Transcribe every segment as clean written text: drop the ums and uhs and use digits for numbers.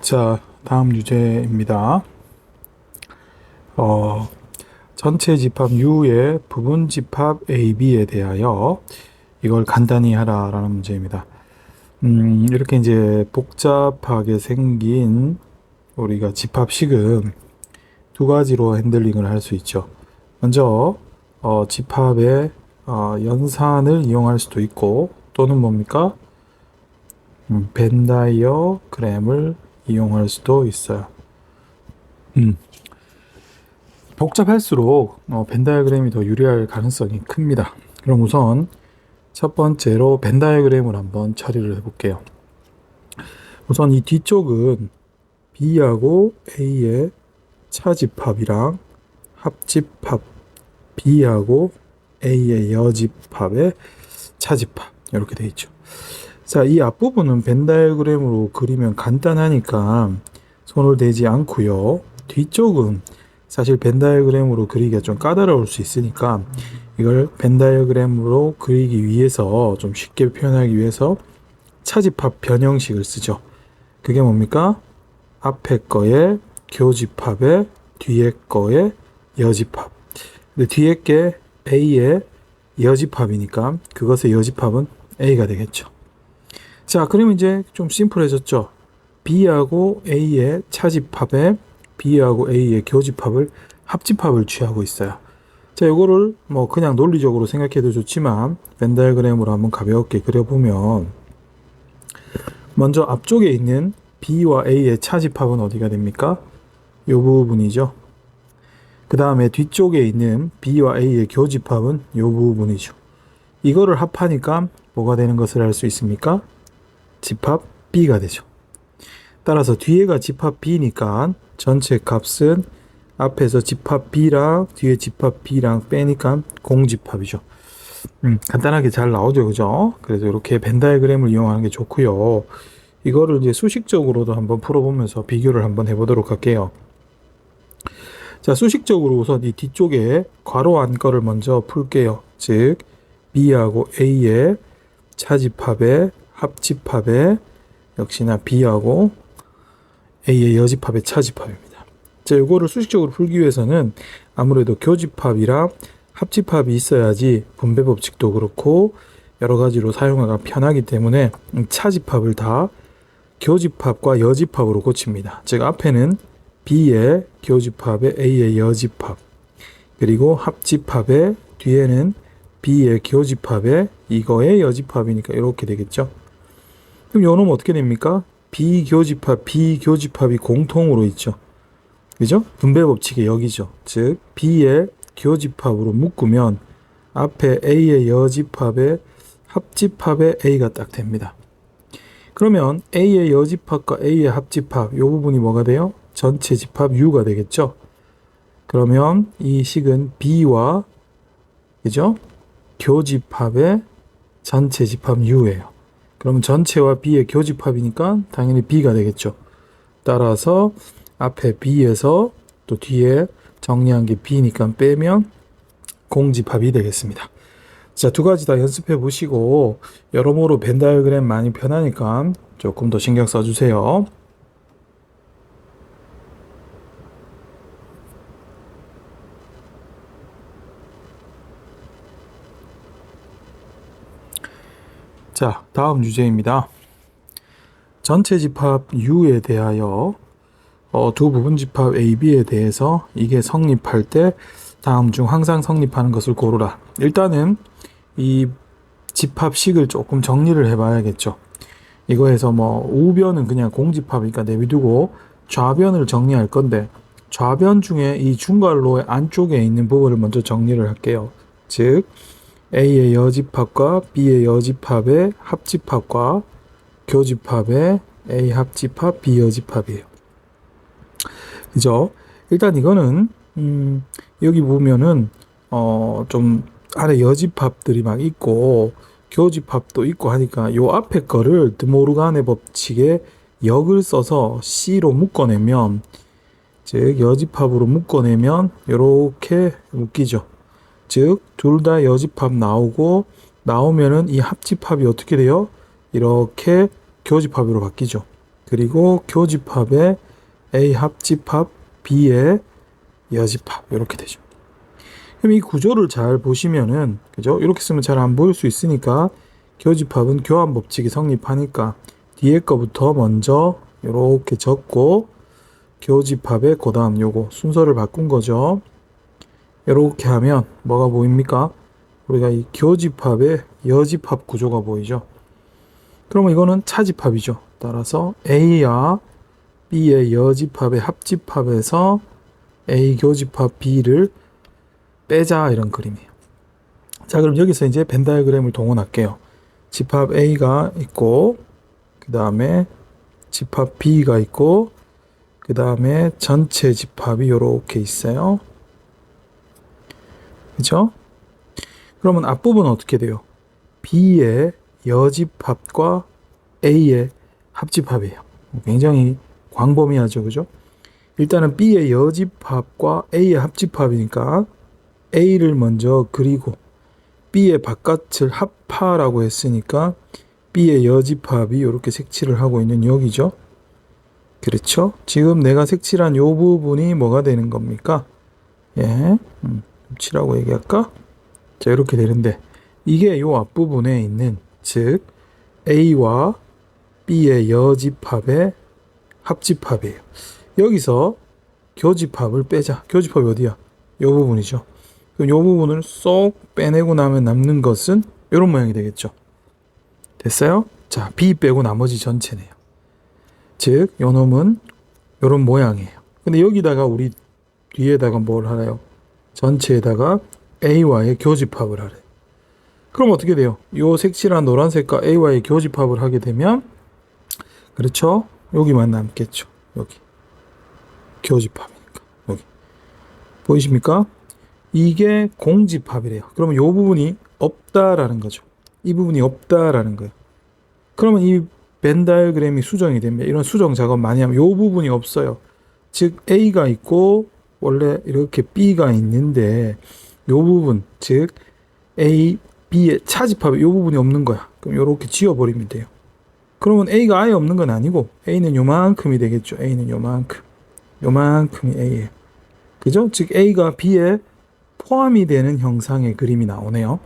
자, 다음 주제입니다. 어, 전체 집합 U의 부분 집합 AB에 대하여 이걸 간단히 하라라는 문제입니다. 이렇게 이제 복잡하게 생긴 우리가 집합식은 두 가지로 핸들링을 할 수 있죠. 먼저 집합의 연산을 이용할 수도 있고, 또는 뭡니까? 벤 다이어그램을 이용할 수도 있어요. 복잡할수록 벤 다이어그램이 더 유리할 가능성이 큽니다. 그럼 우선 첫 번째로 벤 다이어그램을 한번 처리를 해볼게요. 우선 이 뒤쪽은 B하고 A의 차집합이랑 합집합, B하고 A의 여집합의 차집합, 이렇게 되어 있죠. 자, 이 앞부분은 벤 다이어그램으로 그리면 간단하니까 손을 대지 않고요. 뒤쪽은 사실 벤 다이어그램으로 그리기가 좀 까다로울 수 있으니까 이걸 벤 다이어그램으로 그리기 위해서, 좀 쉽게 표현하기 위해서 차집합 변형식을 쓰죠. 그게 뭡니까? 앞에 거에 교집합에 뒤에 거에 여집합. 근데 뒤에 게 A의 여집합이니까 그것의 여집합은 A가 되겠죠. 자, 그러면 이제 좀 심플해졌죠. B하고 A의 차집합에 B하고 A의 교집합을 합집합을 취하고 있어요. 자, 이거를 뭐 그냥 논리적으로 생각해도 좋지만 벤 다이어그램으로 한번 가볍게 그려보면, 먼저 앞쪽에 있는 B와 A의 차집합은 어디가 됩니까? 이 부분이죠. 그 다음에 뒤쪽에 있는 B와 A의 교집합은 이 부분이죠. 이거를 합하니까 뭐가 되는 것을 알 수 있습니까? 집합 B가 되죠. 따라서 뒤에가 집합 B니까 전체 값은 앞에서 집합 B랑 뒤에 집합 B랑 빼니까 공집합이죠. 간단하게 잘 나오죠, 그죠? 그래서 이렇게 벤 다이어그램을 이용하는 게 좋고요. 이거를 이제 수식적으로도 한번 풀어보면서 비교를 한번 해보도록 할게요. 자, 수식적으로 우선 이 뒤쪽에 괄호 안 거를 먼저 풀게요. 즉 B하고 A의 차집합에 합집합에 역시나 B하고 A의 여집합의 차집합입니다. 자, 이거를 수식적으로 풀기 위해서는 아무래도 교집합이랑 합집합이 있어야지 분배 법칙도 그렇고 여러 가지로 사용하기가 편하기 때문에 차집합을 다 교집합과 여집합으로 고칩니다. 즉 앞에는 B의 교집합에 A의 여집합, 그리고 합집합에 뒤에는 B의 교집합에 이거의 여집합이니까 이렇게 되겠죠. 그럼 요놈 어떻게 됩니까? B교집합이 공통으로 있죠. 그죠? 분배 법칙의 역이죠. 즉 B의 교집합으로 묶으면 앞에 A의 여집합에 합집합에 A가 딱 됩니다. 그러면 A의 여집합과 A의 합집합, 이 부분이 뭐가 돼요? 전체 집합 U가 되겠죠. 그러면 이 식은 B와, 그죠? 교집합의 전체 집합 U예요. 그러면 전체와 B의 교집합이니까 당연히 B가 되겠죠. 따라서 앞에 B에서 또 뒤에 정리한 게 B니까 빼면 공집합이 되겠습니다. 자, 두 가지 다 연습해 보시고 여러모로 벤 다이어그램 많이 편하니까 조금 더 신경 써주세요. 자, 다음 주제입니다. 전체 집합 U에 대하여 두 부분 집합 AB에 대해서 이게 성립할 때 다음 중 항상 성립하는 것을 고르라. 일단은 이 집합식을 조금 정리를 해봐야겠죠. 이거에서 뭐 우변은 그냥 공집합이니까 내비두고 좌변을 정리할 건데, 좌변 중에 이 중괄호의 안쪽에 있는 부분을 먼저 정리를 할게요. 즉 A의 여집합과 B의 여집합의 합집합과 교집합의 A 합집합, B 여집합이에요. 그죠? 일단 이거는 여기 보면은 좀 안에 여집합들이 막 있고 교집합도 있고 하니까 요 앞에 거를 드모르간의 법칙에 역을 써서 C로 묶어내면, 즉 여집합으로 묶어내면 이렇게 묶이죠. 즉 둘 다 여집합 나오면은 이 합집합이 어떻게 돼요? 이렇게 교집합으로 바뀌죠. 그리고 교집합의 A 합집합, B의 여집합 이렇게 되죠. 그럼 이 구조를 잘 보시면은 그죠? 이렇게 쓰면 잘 안 보일 수 있으니까 교집합은 교환 법칙이 성립하니까 뒤에 거부터 먼저 이렇게 적고 교집합의 그 다음 요거 순서를 바꾼 거죠. 이렇게 하면 뭐가 보입니까? 우리가 이 교집합의 여집합 구조가 보이죠. 그러면 이거는 차집합이죠. 따라서 A와 B의 여집합의 합집합에서 A 교집합 B를 빼자 이런 그림이에요. 자, 그럼 여기서 이제 벤 다이어그램을 동원할게요. 집합 A가 있고 그 다음에 집합 B가 있고 그 다음에 전체 집합이 이렇게 있어요. 그죠? 그러면 앞부분은 어떻게 돼요? B의 여집합과 A의 합집합이에요. 굉장히 광범위하죠. 그죠? 일단은 B의 여집합과 A의 합집합이니까 A를 먼저 그리고 B의 바깥을 합파라고 했으니까 B의 여집합이 이렇게 색칠을 하고 있는 여기죠. 그렇죠? 지금 내가 색칠한 요 부분이 뭐가 되는 겁니까? 예, 칠하고 얘기할까? 자, 이렇게 되는데 이게 요 앞부분에 있는 즉 A와 B의 여집합의 합집합이에요. 여기서 교집합을 빼자. 교집합이 어디야? 요 부분이죠. 그럼 요 부분을 쏙 빼내고 나면 남는 것은 이런 모양이 되겠죠. 됐어요? 자, B 빼고 나머지 전체네요. 즉, 요 놈은 요런 모양이에요. 근데 여기다가 우리 뒤에다가 뭘 하나요? 전체에다가 A와의 교집합을 하래. 그럼 어떻게 돼요? 요 색칠한 노란색과 A와의 교집합을 하게 되면 그렇죠? 여기만 남겠죠. 여기 교집합이니까 여기 보이십니까? 이게 공집합이래요. 그러면 요 부분이 없다라는 거죠. 이 부분이 없다라는 거예요. 그러면 이 벤 다이어그램이 수정이 됩니다. 이런 수정 작업 많이 하면 요 부분이 없어요. 즉 A가 있고 원래 이렇게 B가 있는데 요 부분 즉 A, B의 차집합에 요 부분이 없는 거야. 그럼 요렇게 지워버리면 돼요. 그러면 A가 아예 없는 건 아니고 A는 요만큼이 되겠죠. A는 요만큼. 요만큼이 A예요. 그죠? 즉 A가 B에 포함이 되는 형상의 그림이 나오네요.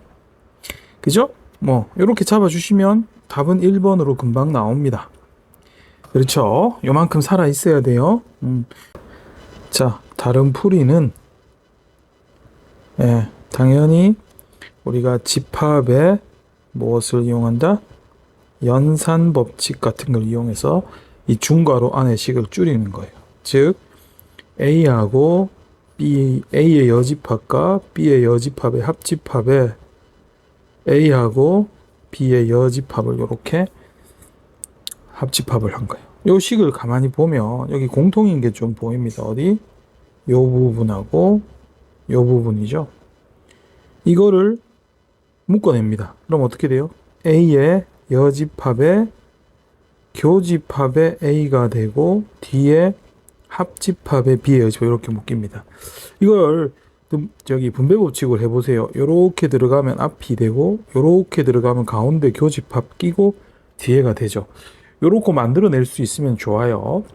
그죠? 뭐 이렇게 잡아주시면 답은 1번으로 금방 나옵니다. 그렇죠? 요만큼 살아 있어야 돼요. 자, 다른 풀이는 당연히 우리가 집합에 무엇을 이용한다? 연산 법칙 같은 걸 이용해서 이 중괄호 안의 식을 줄이는 거예요. 즉 A하고 B, A의 여집합과 B의 여집합의 합집합에 A하고 B의 여집합을 이렇게 합집합을 한 거예요. 이 식을 가만히 보면 여기 공통인 게 좀 보입니다. 어디? 요 부분하고 요 부분이죠. 이거를 묶어냅니다. 그럼 어떻게 돼요? A의 여집합에 교집합의 A가 되고 뒤에 합집합의 B의 여집합 이렇게 묶입니다. 이걸 저기 분배 법칙을 해보세요. 요렇게 들어가면 앞이 되고 요렇게 들어가면 가운데 교집합 끼고 뒤에가 되죠. 요렇게 만들어낼 수 있으면 좋아요.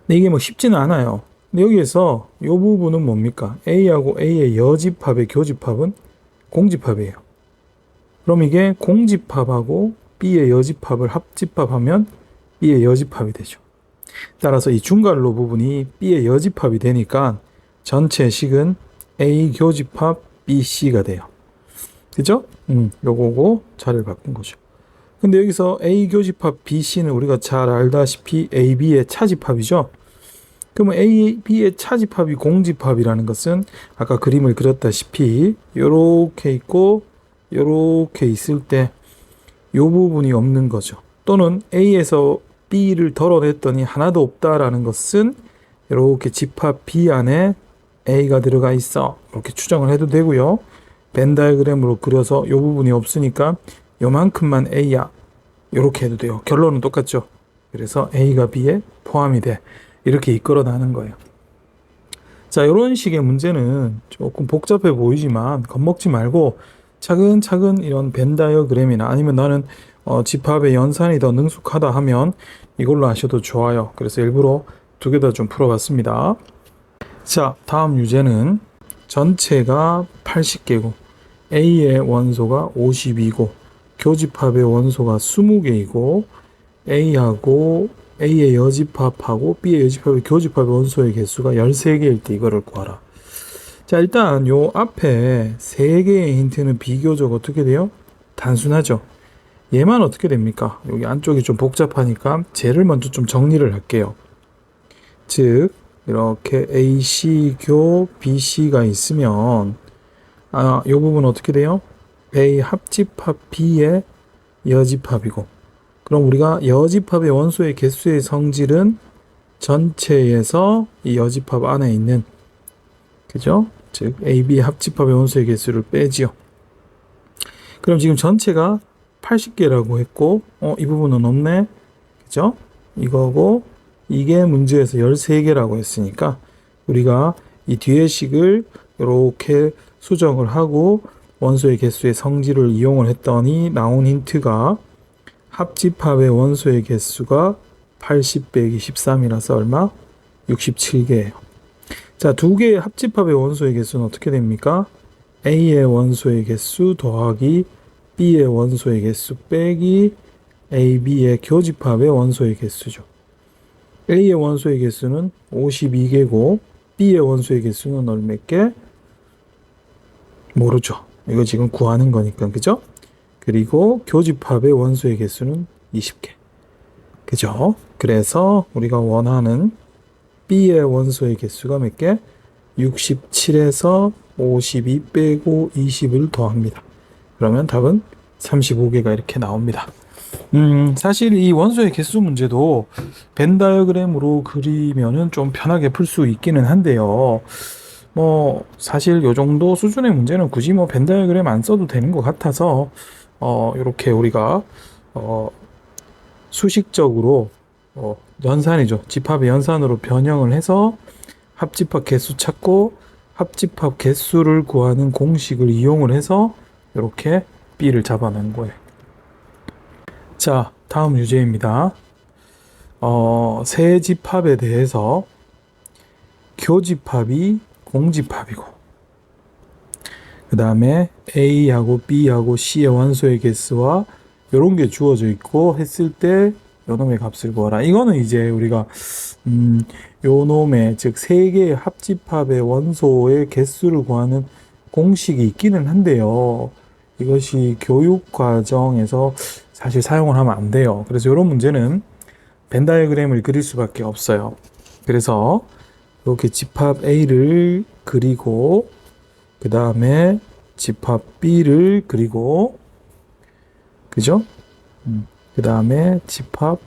근데 이게 뭐 쉽지는 않아요. 근데 여기에서 요 부분은 뭡니까? A하고 A의 여집합의 교집합은 공집합이에요. 그럼 이게 공집합하고 B의 여집합을 합집합하면 B의 여집합이 되죠. 따라서 이 중괄호 부분이 B의 여집합이 되니까 전체 식은 A 교집합 BC가 돼요. 그죠? 요거고 자리를 바꾼 거죠. 근데 여기서 A 교집합 BC는 우리가 잘 알다시피 AB의 차집합이죠. 그러면 AB의 차집합이 공집합이라는 것은 아까 그림을 그렸다시피 요렇게 있고 요렇게 있을 때 요 부분이 없는 거죠. 또는 A에서 B를 덜어냈더니 하나도 없다라는 것은 이렇게 집합 B 안에 A가 들어가 있어. 이렇게 추정을 해도 되고요. 벤 다이어그램으로 그려서 이 부분이 없으니까 요만큼만 A야. 이렇게 해도 돼요. 결론은 똑같죠. 그래서 A가 B에 포함이 돼. 이렇게 이끌어 나가는 거예요. 자, 이런 식의 문제는 조금 복잡해 보이지만 겁먹지 말고 차근차근 이런 벤 다이어그램이나 아니면 나는 집합의 연산이 더 능숙하다 하면 이걸로 하셔도 좋아요. 그래서 일부러 두 개 다 좀 풀어봤습니다. 자, 다음 유제는 전체가 80개고 A의 원소가 52고 교집합의 원소가 20개이고 A의 여집합하고 B의 여집합의 교집합의 원소의 개수가 13개일 때 이거를 구하라. 자, 일단 요 앞에 3개의 힌트는 비교적 어떻게 돼요? 단순하죠. 얘만 어떻게 됩니까? 여기 안쪽이 좀 복잡하니까 쟤를 먼저 좀 정리를 할게요. 즉 이렇게 AC 교 BC가 있으면 이 부분 어떻게 돼요? A 합집합 B의 여집합이고, 그럼 우리가 여집합의 원소의 개수의 성질은 전체에서 이 여집합 안에 있는, 그죠? 즉 AB 합집합의 원소의 개수를 빼지요. 그럼 지금 전체가 80개라고 했고 이 부분은 없네, 그죠? 이거고 이게 문제에서 13개라고 했으니까 우리가 이 뒤의 식을 이렇게 수정을 하고 원소의 개수의 성질을 이용을 했더니 나온 힌트가 합집합의 원소의 개수가 80 빼기 13이라서 얼마? 67개예요. 자, 두 개의 합집합의 원소의 개수는 어떻게 됩니까? A의 원소의 개수 더하기 B의 원소의 개수 빼기 AB의 교집합의 원소의 개수죠. A의 원소의 개수는 52개고 B의 원소의 개수는 몇 개? 모르죠. 이거 지금 구하는 거니까, 그죠? 그리고 교집합의 원소의 개수는 20개. 그죠? 그래서 우리가 원하는 B의 원소의 개수가 몇 개? 67에서 52 빼고 20을 더합니다. 그러면 답은 35개가 이렇게 나옵니다. 사실 이 원소의 개수 문제도 벤 다이어그램으로 그리면은 좀 편하게 풀 수 있기는 한데요. 사실 요 정도 수준의 문제는 굳이 벤 다이어그램 안 써도 되는 것 같아서 이렇게 우리가 수식적으로 연산이죠. 집합의 연산으로 변형을 해서 합집합 개수 찾고 합집합 개수를 구하는 공식을 이용을 해서 이렇게 B를 잡아낸 거예요. 자, 다음 유제입니다. 세 집합에 대해서 교집합이 공집합이고 그 다음에 A하고 B하고 C의 원소의 개수와 이런 게 주어져 있고 했을 때 요놈의 값을 구하라. 이거는 이제 우리가 요놈의 즉 세 개의 합집합의 원소의 개수를 구하는 공식이 있기는 한데요. 이것이 교육 과정에서 사실 사용을 하면 안 돼요. 그래서 이런 문제는 벤 다이어그램을 그릴 수밖에 없어요. 그래서 이렇게 집합 A를 그리고 그 다음에 집합 B를 그리고, 그죠? 그 다음에 집합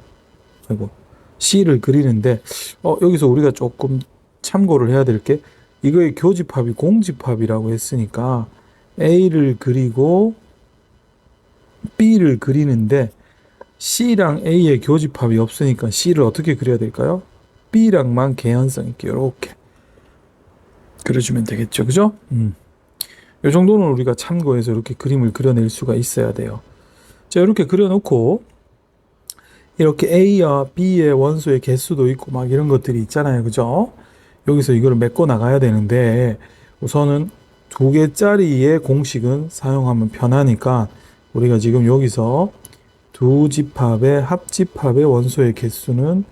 C를 그리는데 여기서 우리가 조금 참고를 해야 될 게, 이거의 교집합이 공집합이라고 했으니까 A를 그리고 B를 그리는데 C랑 A의 교집합이 없으니까 C를 어떻게 그려야 될까요? B랑만 개연성 있게 이렇게 그려주면 되겠죠, 그죠? 이 정도는 우리가 참고해서 이렇게 그림을 그려낼 수가 있어야 돼요. 자, 이렇게 그려놓고 이렇게 A와 B의 원소의 개수도 있고 막 이런 것들이 있잖아요, 그죠? 여기서 이걸 메꿔 나가야 되는데 우선은 2개짜리의 공식은 사용하면 편하니까 우리가 지금 여기서 두 집합의 합집합의 원소의 개수는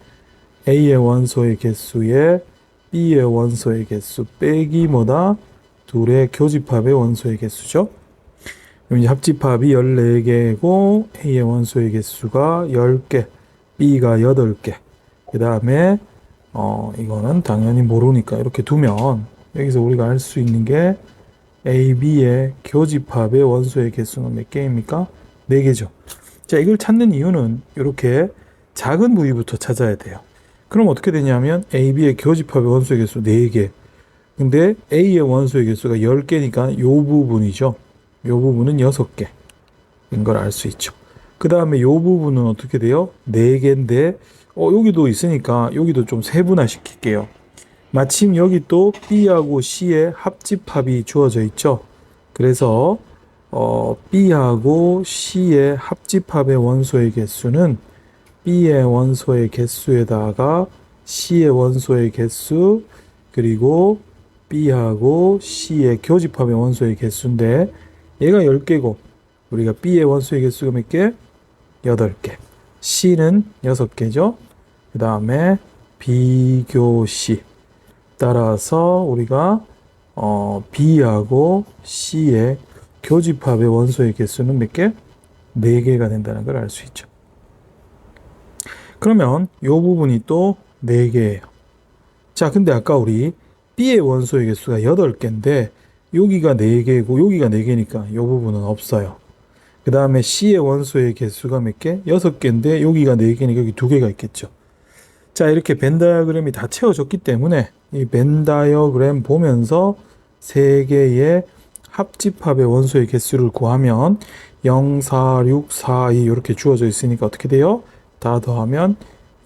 A의 원소의 개수에 B의 원소의 개수 빼기 뭐다? 둘의 교집합의 원소의 개수죠. 그럼 이제 합집합이 14개고 A의 원소의 개수가 10개, B가 8개. 그 다음에 이거는 당연히 모르니까 이렇게 두면 여기서 우리가 알 수 있는 게 A, B의 교집합의 원소의 개수는 몇 개입니까? 4개죠. 자, 이걸 찾는 이유는 이렇게 작은 부위부터 찾아야 돼요. 그럼 어떻게 되냐면 A, B의 교집합의 원소의 개수 4개. 근데 A의 원소의 개수가 10개니까 이 부분이죠. 이 부분은 6개인 걸 알 수 있죠. 그 다음에 이 부분은 어떻게 돼요? 4개인데 여기도 있으니까 여기도 좀 세분화 시킬게요. 마침 여기 또 B하고 C의 합집합이 주어져 있죠. 그래서 B하고 C의 합집합의 원소의 개수는 B의 원소의 개수에다가 C의 원소의 개수 그리고 B하고 C의 교집합의 원소의 개수인데 얘가 10개고 우리가 B의 원소의 개수가 몇 개? 8개. C는 6개죠. 그 다음에 B교시. 따라서 우리가 B하고 C의 교집합의 원소의 개수는 몇 개? 4개가 된다는 걸 알 수 있죠. 그러면 이 부분이 또 4개예요. 자, 근데 아까 우리 B의 원소의 개수가 8개인데 여기가 4개고 여기가 4개니까 이 부분은 없어요. 그 다음에 C의 원소의 개수가 몇 개? 6개인데 여기가 4개니까 여기 2개가 있겠죠. 자, 이렇게 벤 다이어그램이 다 채워졌기 때문에 이 벤 다이어그램 보면서 3개의 합집합의 원소의 개수를 구하면 0, 4, 6, 4, 2 이렇게 주어져 있으니까 어떻게 돼요? 다 더하면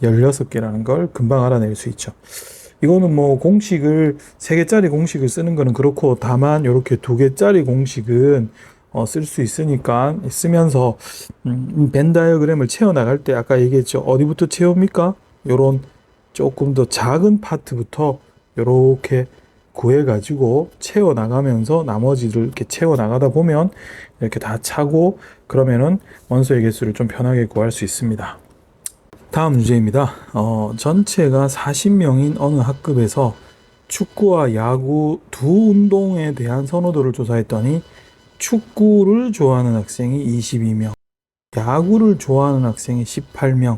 16개라는 걸 금방 알아낼 수 있죠. 이거는 뭐 공식을 3개짜리 공식을 쓰는 거는 그렇고 다만 이렇게 2개짜리 공식은 쓸 수 있으니까 쓰면서 벤 다이어그램을 채워 나갈 때 아까 얘기했죠. 어디부터 채웁니까? 요런 조금 더 작은 파트부터 이렇게 구해가지고 채워 나가면서 나머지를 이렇게 채워 나가다 보면 이렇게 다 차고 그러면은 원소의 개수를 좀 편하게 구할 수 있습니다. 다음 주제입니다. 전체가 40명인 어느 학급에서 축구와 야구 두 운동에 대한 선호도를 조사했더니 축구를 좋아하는 학생이 22명, 야구를 좋아하는 학생이 18명,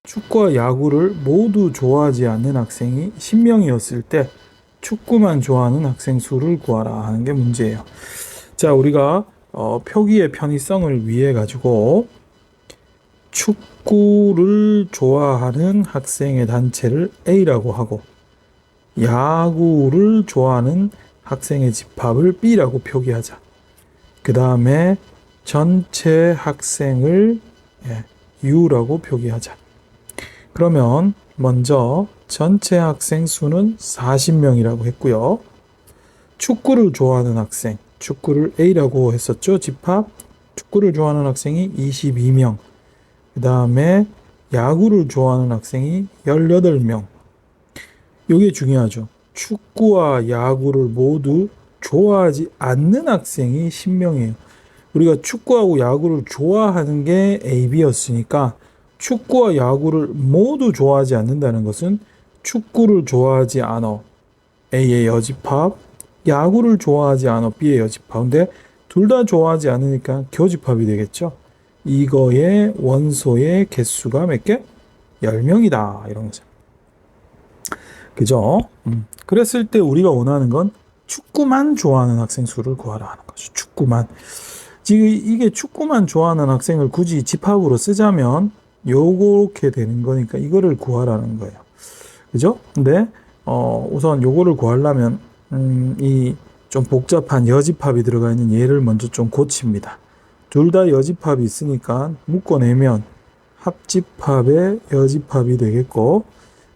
축구와 야구를 모두 좋아하지 않는 학생이 10명이었을 때 축구만 좋아하는 학생 수를 구하라 하는 게 문제예요. 자, 우리가 표기의 편의성을 위해 가지고 축구를 좋아하는 학생의 단체를 A라고 하고 야구를 좋아하는 학생의 집합을 B라고 표기하자. 그 다음에 전체 학생을 U라고 표기하자. 그러면 먼저 전체 학생 수는 40명이라고 했고요. 축구를 좋아하는 학생, 축구를 A라고 했었죠. 집합. 축구를 좋아하는 학생이 22명. 그 다음에 야구를 좋아하는 학생이 18명. 이게 중요하죠. 축구와 야구를 모두 좋아하지 않는 학생이 10명이에요. 우리가 축구하고 야구를 좋아하는 게 A, B였으니까 축구와 야구를 모두 좋아하지 않는다는 것은 축구를 좋아하지 않아 A의 여집합, 야구를 좋아하지 않아 B의 여집합. 근데 둘 다 좋아하지 않으니까 교집합이 되겠죠. 이거의 원소의 개수가 몇 개? 10명이다. 이런 거죠. 그죠? 그랬을 때 우리가 원하는 건 축구만 좋아하는 학생 수를 구하라 하는 거죠. 축구만. 지금 이게 축구만 좋아하는 학생을 굳이 집합으로 쓰자면 요렇게 되는 거니까 이거를 구하라는 거예요. 그죠? 근데 우선 요거를 구하려면 이 좀 복잡한 여집합이 들어가 있는 얘를 먼저 좀 고칩니다. 둘 다 여집합이 있으니까 묶어내면 합집합의 여집합이 되겠고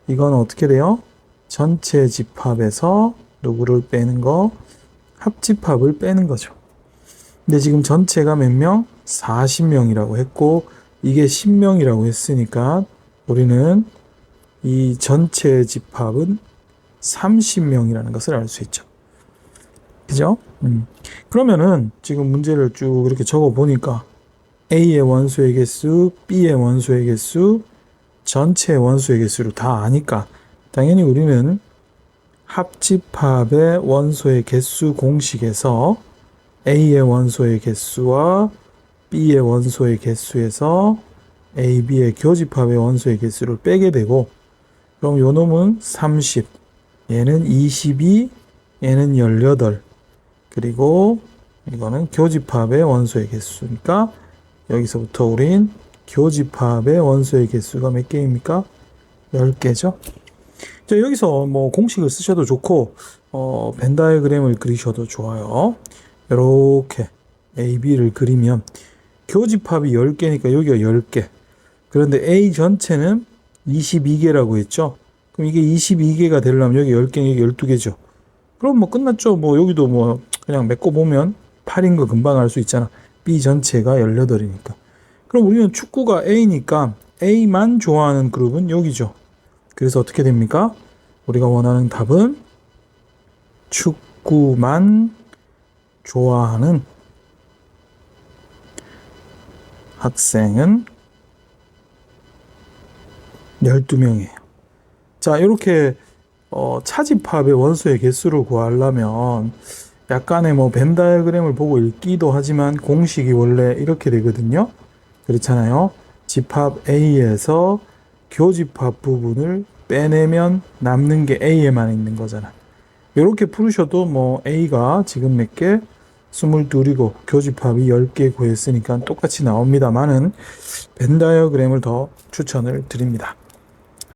이건 어떻게 돼요? 전체 집합에서 누구를 빼는 거? 합집합을 빼는 거죠. 근데 지금 전체가 몇 명? 40명이라고 했고 이게 10명이라고 했으니까 우리는 이 전체 집합은 30명이라는 것을 알 수 있죠. 그죠? 그러면은 지금 문제를 쭉 이렇게 적어 보니까 A의 원소의 개수, B의 원소의 개수, 전체 원소의 개수를 다 아니까 당연히 우리는 합집합의 원소의 개수 공식에서 A의 원소의 개수와 B의 원소의 개수에서 A, B의 교집합의 원소의 개수를 빼게 되고 그럼 요 놈은 30, 얘는 22, 얘는 18 그리고 이거는 교집합의 원소의 개수니까 여기서부터 우린 교집합의 원소의 개수가 몇 개입니까? 10개죠. 자, 여기서 뭐 공식을 쓰셔도 좋고 벤 다이어그램을 그리셔도 좋아요. 이렇게 A, B를 그리면 교집합이 10개니까 여기가 10개. 그런데 A 전체는 22개라고 했죠. 그럼 이게 22개가 되려면 여기 10개, 여기 12개죠. 그럼 뭐 끝났죠. 뭐 여기도 뭐 그냥 메꿔 보면 8인 거 금방 알 수 있잖아. B 전체가 18이니까. 그럼 우리는 축구가 A니까 A만 좋아하는 그룹은 여기죠. 그래서 어떻게 됩니까? 우리가 원하는 답은 축구만 좋아하는 학생은 12명이에요. 자, 이렇게 차집합의 원소의 개수를 구하려면 약간의 벤 다이어그램을 보고 읽기도 하지만 공식이 원래 이렇게 되거든요. 그렇잖아요. 집합 A에서 교집합 부분을 빼내면 남는 게 A에만 있는 거잖아. 이렇게 풀으셔도 A가 지금 몇 개? 22이고 교집합이 10개 구했으니까 똑같이 나옵니다만은 벤 다이어그램을 더 추천을 드립니다.